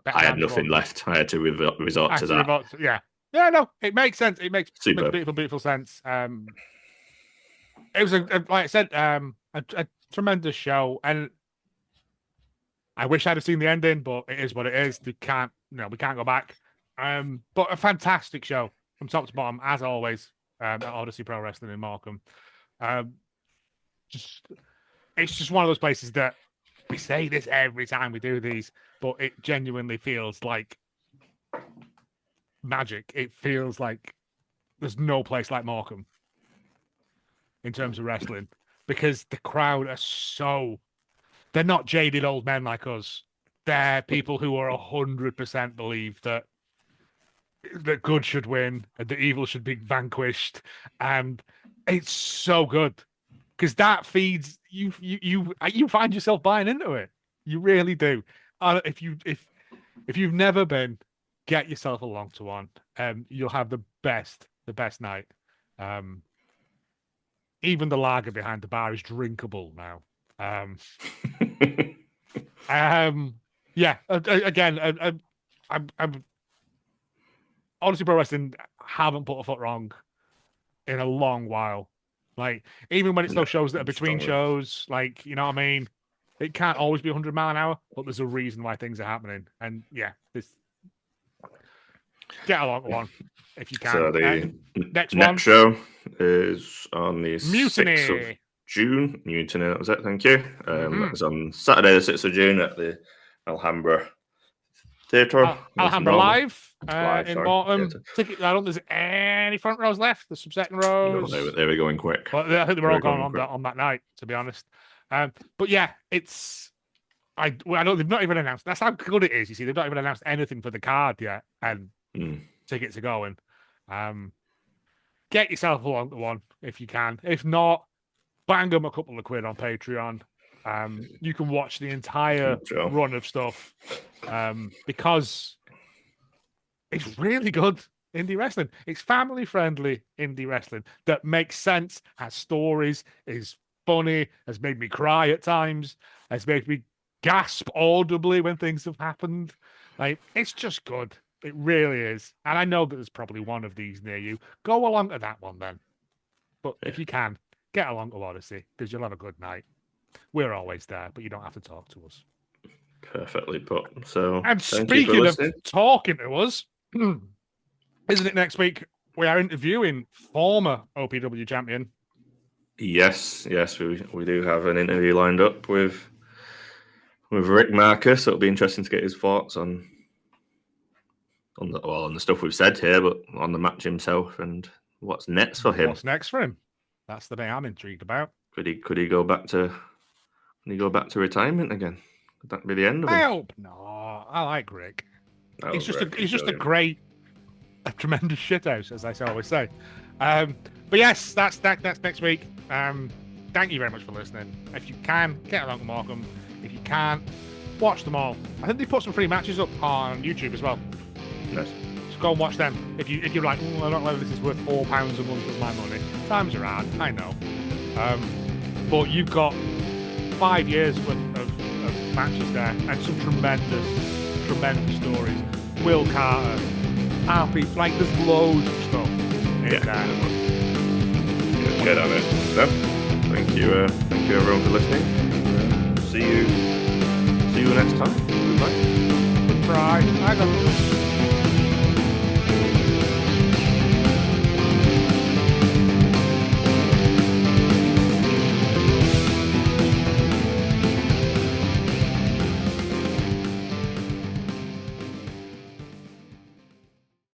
I had nothing left. I had to resort to that. Yeah, no, it makes sense. It makes beautiful sense. It was like I said, a tremendous show, and I wish I'd have seen the ending, but it is what it is. We can't go back. But a fantastic show from top to bottom, as always, at Odyssey Pro Wrestling in Markham. It's just one of those places that we say this every time we do these, but it genuinely feels like magic. It feels like there's no place like Markham in terms of wrestling, because the crowd are they're not jaded old men like us. They're people who are 100% believe that good should win and the evil should be vanquished, and it's so good because that feeds you. You find yourself buying into it. You really do. If you've never been, get yourself along to one. You'll have the best night. Even the lager behind the bar is drinkable now. Again, I'm honestly, Pro Wrestling haven't put a foot wrong in a long while. Like, even when it's those shows that are between shows, like, you know what I mean? It can't always be 100 mile an hour, but there's a reason why things are happening. And yeah, get along to one if you can. So the next show is on the Mutiny. 6th of June. Mutiny, that was it. Thank you. It's on Saturday, the 6th of June at the Alhambra Theatre. Alhambra Live in Morton. Ticket. I don't think there's any front rows left. There's some second rows. No, they were going quick. But I think they were all going on that night, to be honest. But yeah, I don't. They've not even announced. That's how good it is. You see, they've not even announced anything for the card yet, and tickets are going. Get yourself along to one if you can. If not, bang them a couple of quid on Patreon. You can watch the entire run of stuff because it's really good. indie wrestling. It's family-friendly indie wrestling that makes sense, has stories, is funny, has made me cry at times, has made me gasp audibly when things have happened. Like, it's just good. It really is. And I know that there's probably one of these near you. Go along to that one then. But if you can, get along to Odyssey, because you'll have a good night. We're always there, but you don't have to talk to us. Perfectly put. So, and speaking of talking to us, isn't it next week we are interviewing former OPW champion? Yes, we do have an interview lined up with Rick Markus. So it'll be interesting to get his thoughts on the stuff we've said here, but on the match himself and what's next for him. What's next for him? That's the thing I'm intrigued about. Could he go back to retirement again? Could that be the end of him? I hope not. I like Rick. He's just a tremendous shithouse, as I always say. But yes, that's next week. Thank you very much for listening. If you can, get along to Morecambe. If you can't, watch them all. I think they put some free matches up on YouTube as well. Nice. Just go and watch them. If you're like, I don't know whether this is worth £4 a month of my money. Times are hard, I know. But you've got 5 years worth of matches there and some tremendous stories. Will Carter, RP, like there's loads of stuff in there. Get on it. So, thank you everyone for listening. See you next time. Goodbye. Goodbye. I got